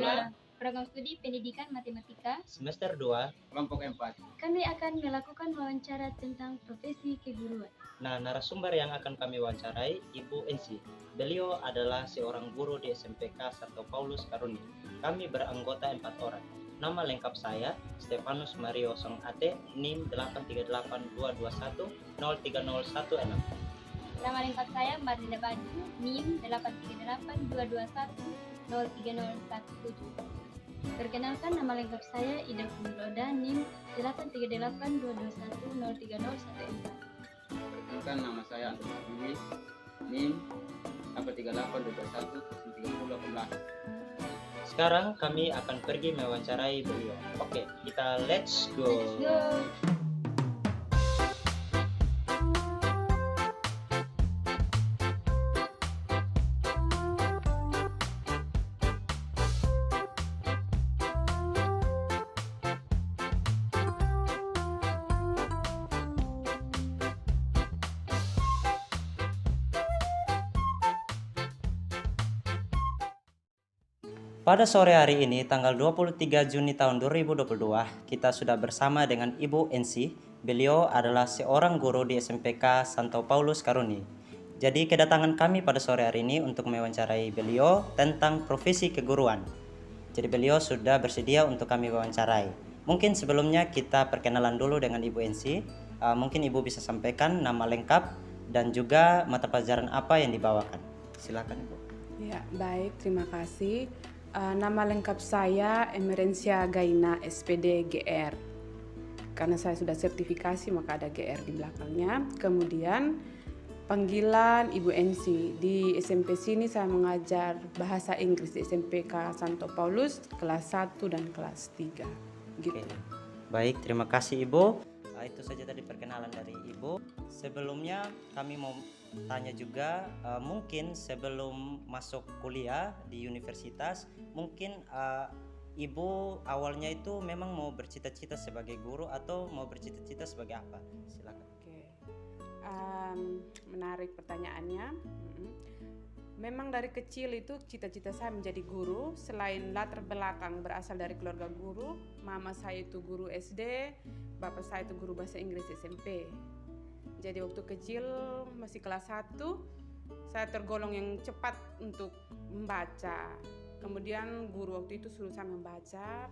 2, program studi pendidikan matematika semester 2, kelompok 4. Kami akan melakukan wawancara tentang profesi keguruan. Nah, narasumber yang akan kami wawancarai Ibu Ensi. Beliau adalah seorang guru di SMPK Santo Paulus Karuni. Kami beranggota 4 orang. Nama lengkap saya Stefanus Mario Song Ate, NIM 83822103016. Nama lengkap saya Marlinda Baju, NIM 83822103017. Perkenalkan, nama lengkap saya Ida Kumroda, NIM 83822103014. Perkenalkan, nama saya Andreas Bibi, NIM 83822103018. Sekarang kami akan pergi mewawancarai beliau. Oke, kita let's go. Let's go. Pada sore hari ini, tanggal 23 Juni tahun 2022, kita sudah bersama dengan Ibu Ensi. Beliau adalah seorang guru di SMPK Santo Paulus Karuni. Jadi kedatangan kami pada sore hari ini untuk mewawancarai beliau tentang profesi keguruan. Jadi beliau sudah bersedia untuk kami wawancarai. Mungkin sebelumnya kita perkenalan dulu dengan Ibu Ensi. Mungkin Ibu bisa sampaikan nama lengkap dan juga mata pelajaran apa yang dibawakan. Silakan Ibu. Ya, baik, terima kasih. Nama lengkap saya Emerencia Gaina SPD GR. Karena saya sudah sertifikasi maka ada GR di belakangnya. Kemudian panggilan Ibu Ensi. Di SMP sini saya mengajar bahasa Inggris di SMPK Santo Paulus kelas 1 dan kelas 3. Gitu. Oke. Baik, terima kasih Ibu. Itu saja tadi perkenalan dari Ibu. Sebelumnya kami mau tanya juga, mungkin sebelum masuk kuliah di universitas, mungkin Ibu awalnya itu memang mau bercita-cita sebagai guru atau mau bercita-cita sebagai apa? Silakan. Oke. Menarik pertanyaannya. Memang dari kecil itu cita-cita saya menjadi guru. Selain latar belakang berasal dari keluarga guru, mama saya itu guru SD, bapak saya itu guru bahasa Inggris SMP. Jadi waktu kecil masih kelas 1, saya tergolong yang cepat untuk membaca. Kemudian guru waktu itu suruh saya membaca.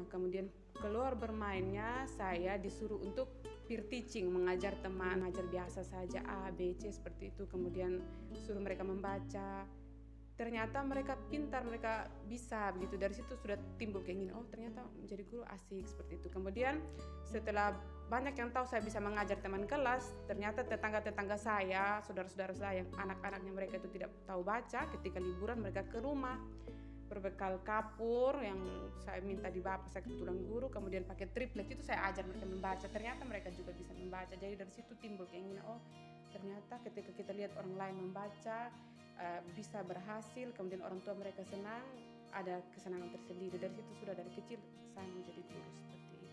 Kemudian keluar bermainnya saya disuruh untuk peer teaching, mengajar teman, mengajar biasa saja A, B, C seperti itu. Kemudian suruh mereka membaca. Ternyata mereka pintar, mereka bisa begitu. Dari situ sudah timbul keinginan, oh ternyata menjadi guru asik seperti itu. Kemudian setelah banyak yang tahu saya bisa mengajar teman kelas, ternyata tetangga-tetangga saya, saudara-saudara saya yang anak-anaknya mereka itu tidak tahu baca, ketika liburan mereka ke rumah berbekal kapur yang saya minta di bapak saya kebetulan guru, kemudian pakai triplet itu saya ajar mereka membaca. Ternyata mereka juga bisa membaca. Jadi dari situ timbul keinginan, oh ternyata ketika kita lihat orang lain membaca bisa berhasil, kemudian orang tua mereka senang, ada kesenangan tersendiri. Dari situ sudah dari kecil saya menjadi guru seperti itu.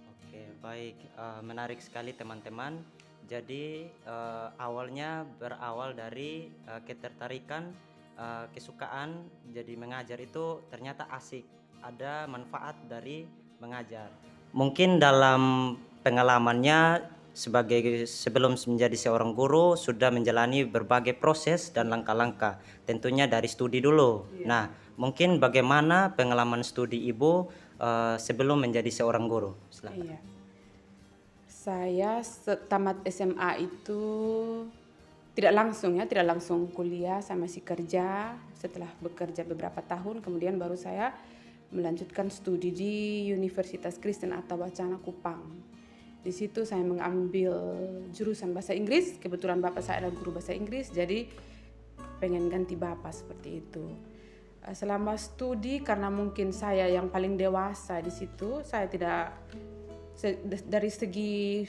Oke, baik. Menarik sekali teman-teman. Jadi awalnya berawal dari ketertarikan, kesukaan jadi mengajar itu ternyata asik, ada manfaat dari mengajar. Mungkin dalam pengalamannya sebelum menjadi seorang guru sudah menjalani berbagai proses dan langkah-langkah, tentunya dari studi dulu. Nah, mungkin bagaimana pengalaman studi Ibu sebelum menjadi seorang guru? Silakan. Iya. Saya tamat SMA itu tidak langsung kuliah, saya masih kerja. Setelah bekerja beberapa tahun, kemudian baru saya melanjutkan studi di Universitas Kristen Atmawacana Kupang. Di situ saya mengambil jurusan bahasa Inggris. Kebetulan bapak saya adalah guru bahasa Inggris, jadi pengen ganti bapak seperti itu. Selama studi, karena mungkin saya yang paling dewasa di situ, saya tidak dari segi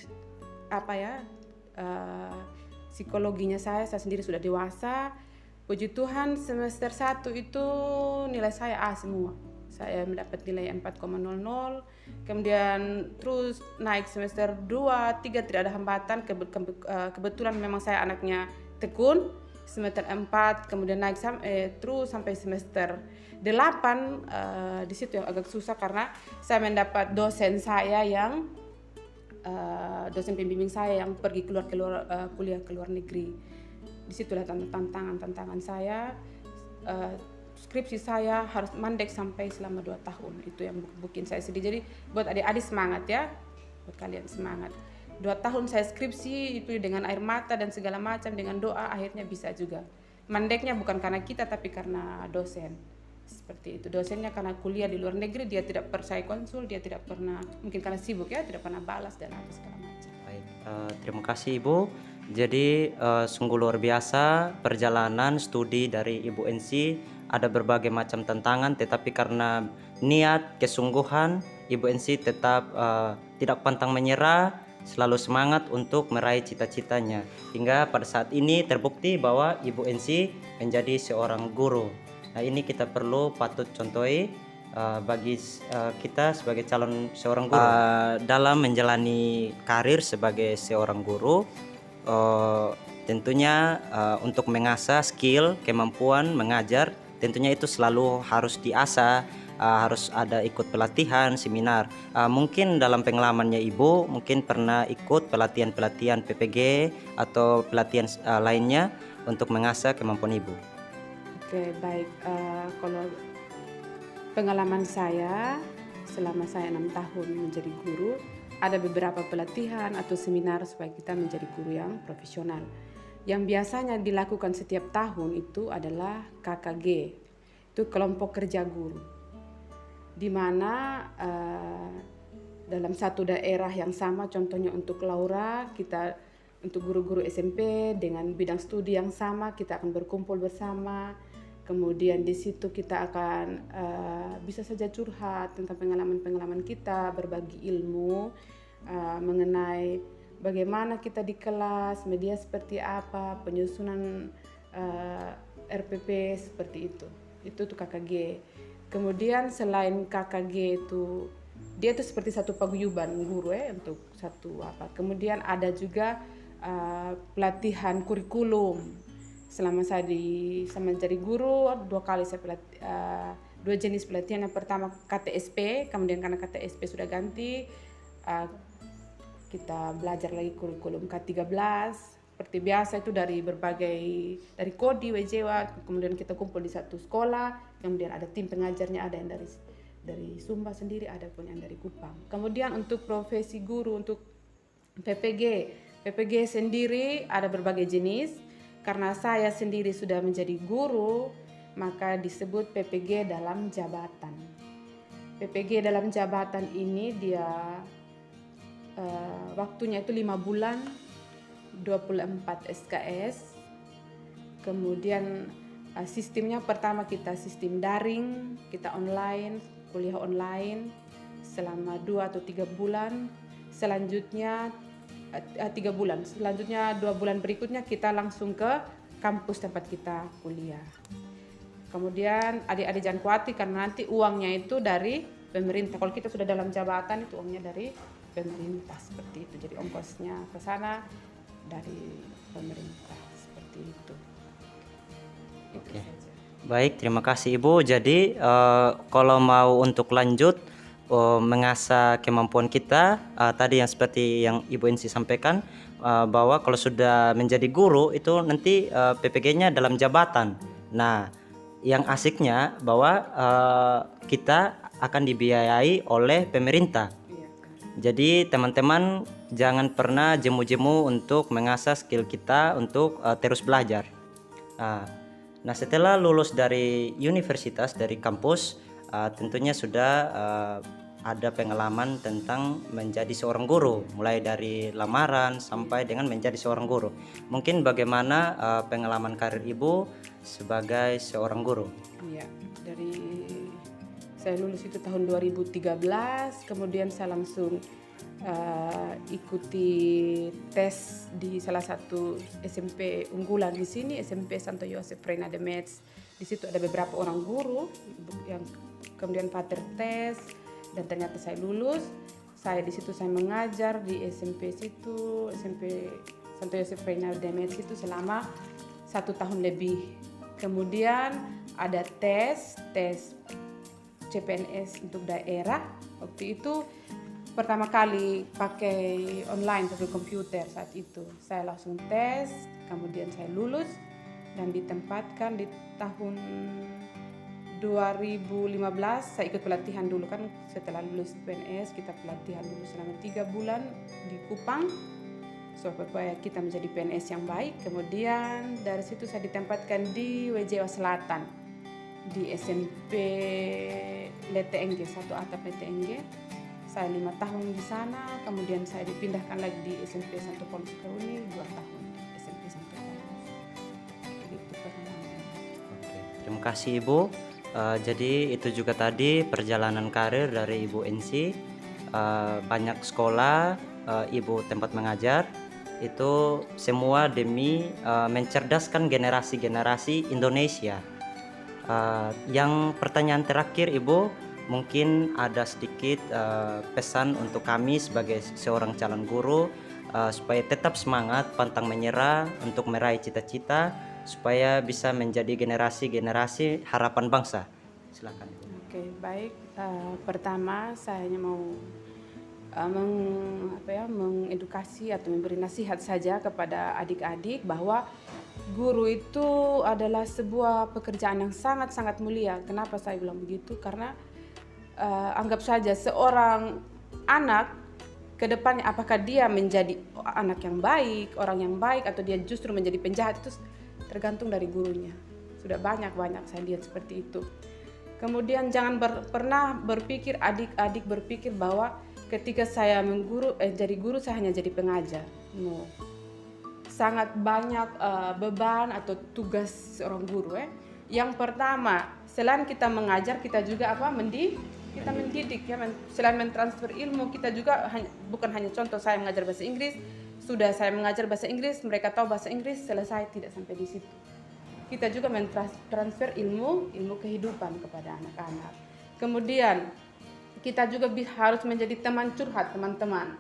psikologinya saya sendiri sudah dewasa. Puji Tuhan semester 1 itu nilai saya A semua. Saya mendapat nilai 4,00. Kemudian terus naik semester 2, 3 tidak ada hambatan. Kebetulan memang saya anaknya tekun. semester 4, kemudian naik terus sampai semester 8. Di situ yang agak susah karena saya mendapat dosen saya yang dosen pembimbing saya yang pergi kuliah ke luar negeri. Disitulah tantangan saya. Skripsi saya harus mandek sampai selama 2 tahun. Itu yang bikin saya sedih. Jadi buat adik-adik semangat ya, buat kalian semangat. 2 tahun saya skripsi itu dengan air mata dan segala macam, dengan doa akhirnya bisa juga. Mandeknya bukan karena kita tapi karena dosen. Seperti itu. Dosennya karena kuliah di luar negeri, dia tidak saya konsul, dia tidak pernah, mungkin karena sibuk ya, tidak pernah balas dan apa segala macam. Baik, terima kasih Ibu. Jadi sungguh luar biasa perjalanan studi dari Ibu NC. Ada berbagai macam tantangan, tetapi karena niat, kesungguhan, Ibu NC tetap tidak pantang menyerah, selalu semangat untuk meraih cita-citanya. Hingga pada saat ini terbukti bahwa Ibu NC menjadi seorang guru. Nah, ini kita patut contohi bagi kita sebagai calon seorang guru. Dalam menjalani karir sebagai seorang guru, tentunya untuk mengasah skill, kemampuan mengajar, tentunya itu selalu harus diasah, harus ada ikut pelatihan, seminar. Mungkin dalam pengalamannya Ibu, mungkin pernah ikut pelatihan-pelatihan PPG atau pelatihan lainnya untuk mengasah kemampuan Ibu. Oke, baik. Kalau pengalaman saya selama saya 6 tahun menjadi guru, ada beberapa pelatihan atau seminar supaya kita menjadi guru yang profesional. Yang biasanya dilakukan setiap tahun itu adalah KKG, itu kelompok kerja guru, di mana dalam satu daerah yang sama, contohnya untuk Laura, kita untuk guru-guru SMP dengan bidang studi yang sama, kita akan berkumpul bersama. Kemudian di situ kita akan bisa saja curhat tentang pengalaman-pengalaman kita, berbagi ilmu mengenai bagaimana kita di kelas, media seperti apa, penyusunan RPP seperti itu. Itu tuh KKG. Kemudian selain KKG itu, dia itu seperti satu paguyuban guru untuk satu apa. Kemudian ada juga pelatihan kurikulum. Selama saya menjadi guru, 2 kali saya 2 jenis pelatihan. Yang pertama KTSP, kemudian karena KTSP sudah ganti, kita belajar lagi kurikulum K13. Seperti biasa itu dari Kodi, WJW, kemudian kita kumpul di satu sekolah, kemudian ada tim pengajarnya, ada yang dari Sumba sendiri, ada pun yang dari Kupang. Kemudian untuk profesi guru, untuk PPG sendiri ada berbagai jenis. Karena saya sendiri sudah menjadi guru, maka disebut PPG dalam jabatan. PPG dalam jabatan ini dia waktunya itu 5 bulan, 24 SKS. Kemudian sistemnya pertama kita sistem daring, kita online, kuliah online selama 2 atau 3 bulan. Selanjutnya 3 bulan, selanjutnya 2 bulan berikutnya kita langsung ke kampus tempat kita kuliah. Kemudian adik-adik jangan khawatir karena nanti uangnya itu dari pemerintah. Kalau kita sudah dalam jabatan itu uangnya dari pemerintah seperti itu. Jadi ongkosnya ke sana dari pemerintah seperti itu. Oke. Baik, terima kasih Ibu. Jadi kalau mau untuk lanjut mengasah kemampuan kita, tadi yang seperti yang Ibu NC sampaikan, bahwa kalau sudah menjadi guru itu nanti PPG-nya dalam jabatan. Nah, yang asiknya bahwa kita akan dibiayai oleh pemerintah. Jadi teman-teman jangan pernah jemu-jemu untuk mengasah skill kita untuk terus belajar. Nah, setelah lulus dari universitas, dari kampus, tentunya sudah ada pengalaman tentang menjadi seorang guru, mulai dari lamaran sampai dengan menjadi seorang guru. Mungkin bagaimana pengalaman karir Ibu sebagai seorang guru? Iya, saya lulus itu tahun 2013, kemudian saya langsung ikuti tes di salah satu SMP unggulan di sini, SMP Santo Yosef Reina de Metz. Di situ ada beberapa orang guru yang kemudian pater tes dan ternyata saya lulus. Saya di situ saya mengajar di SMP situ, SMP Santo Yosef Reina de Metz itu selama 1 tahun lebih. Kemudian ada tes CPNS untuk daerah. Waktu itu pertama kali pakai online, pakai komputer. Saat itu saya langsung tes, kemudian saya lulus dan ditempatkan di tahun 2015. Saya ikut pelatihan dulu kan, setelah lulus PNS kita pelatihan dulu selama 3 bulan di Kupang supaya kita menjadi PNS yang baik. Kemudian dari situ saya ditempatkan di WJW Selatan di SMP LTNG, 1 atap LTNG. Saya 5 tahun di sana, kemudian saya dipindahkan lagi di SMP Santo Paulus Karuni 2 tahun di SMP Santo Paulus. Begitu pengalaman. Oke, terima kasih Ibu. Jadi itu juga tadi perjalanan karir dari Ibu NC. Banyak sekolah, Ibu tempat mengajar. Itu semua demi mencerdaskan generasi-generasi Indonesia. Yang pertanyaan terakhir Ibu, mungkin ada sedikit pesan untuk kami sebagai seorang calon guru supaya tetap semangat, pantang menyerah untuk meraih cita-cita supaya bisa menjadi generasi-generasi harapan bangsa. Silakan Ibu. Oke, baik. Pertama saya hanya mau mengedukasi atau memberi nasihat saja kepada adik-adik bahwa guru itu adalah sebuah pekerjaan yang sangat-sangat mulia. Kenapa saya bilang begitu? Karena anggap saja seorang anak ke depannya apakah dia menjadi anak yang baik, orang yang baik, atau dia justru menjadi penjahat, itu tergantung dari gurunya. Sudah banyak saya lihat seperti itu. Kemudian jangan pernah berpikir, adik-adik berpikir bahwa ketika saya jadi guru saya hanya jadi pengajar. No. Sangat banyak beban atau tugas seorang guru. Yang pertama, selain kita mengajar, kita juga kita mendidik ya. Selain mentransfer ilmu, kita juga bukan hanya contoh saya mengajar bahasa Inggris, sudah saya mengajar bahasa Inggris, mereka tahu bahasa Inggris, selesai, tidak sampai di situ. Kita juga mentransfer ilmu kehidupan kepada anak-anak. Kemudian kita juga harus menjadi teman curhat teman-teman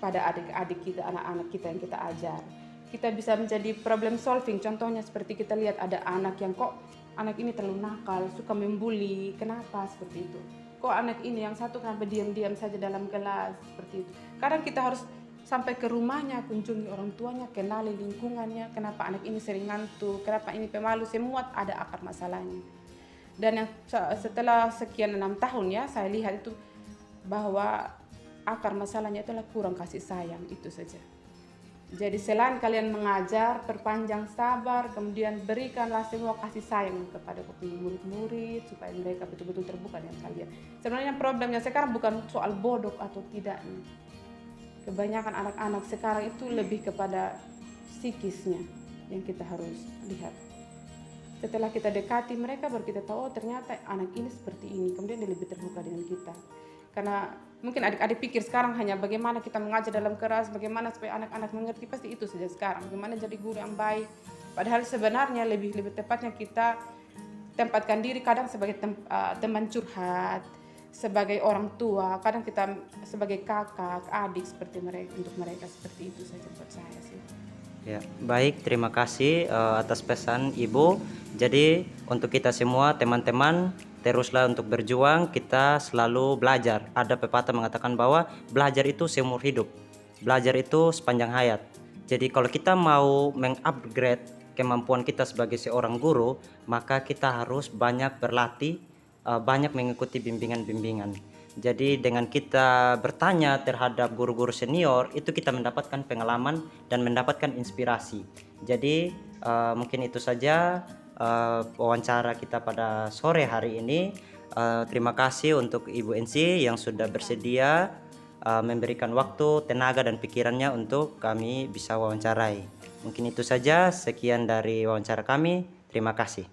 pada adik-adik kita, anak-anak kita yang kita ajar. Kita bisa menjadi problem solving. Contohnya seperti kita lihat ada anak yang kok anak ini terlalu nakal, suka membuli. Kenapa seperti itu? Kok anak ini yang satu kenapa diam-diam saja dalam kelas seperti itu? Kadang kita harus sampai ke rumahnya, kunjungi orang tuanya, kenali lingkungannya. Kenapa anak ini sering ngantuk? Kenapa ini pemalu? Semua ada akar masalahnya. Dan yang setelah sekian 6 tahun ya, saya lihat itu bahwa akar masalahnya itulah kurang kasih sayang, itu saja. Jadi selain kalian mengajar, perpanjang sabar, kemudian berikanlah semua kasih sayang kepada murid-murid supaya mereka betul-betul terbuka dengan kalian. Sebenarnya problemnya sekarang bukan soal bodoh atau tidaknya. Kebanyakan anak-anak sekarang itu lebih kepada psikisnya yang kita harus lihat. Setelah kita dekati mereka, baru kita tahu, oh ternyata anak ini seperti ini. Kemudian dia lebih terbuka dengan kita. Karena mungkin adik-adik pikir sekarang hanya bagaimana kita mengajar dalam keras, bagaimana supaya anak-anak mengerti, pasti itu saja sekarang. Bagaimana jadi guru yang baik. Padahal sebenarnya lebih tepatnya kita tempatkan diri kadang sebagai teman curhat, sebagai orang tua, kadang kita sebagai kakak, adik seperti mereka, untuk mereka seperti itu saja buat saya sih. Ya, baik, terima kasih atas pesan Ibu. Jadi untuk kita semua teman-teman, teruslah untuk berjuang, kita selalu belajar. Ada pepatah mengatakan bahwa belajar itu seumur hidup. Belajar itu sepanjang hayat. Jadi kalau kita mau mengupgrade kemampuan kita sebagai seorang guru, maka kita harus banyak berlatih, banyak mengikuti bimbingan-bimbingan. Jadi dengan kita bertanya terhadap guru-guru senior, itu kita mendapatkan pengalaman dan mendapatkan inspirasi. Jadi mungkin itu saja wawancara kita pada sore hari ini. Terima kasih untuk Ibu NC yang sudah bersedia memberikan waktu, tenaga dan pikirannya untuk kami bisa wawancarai. Mungkin itu saja, sekian dari wawancara kami. Terima kasih.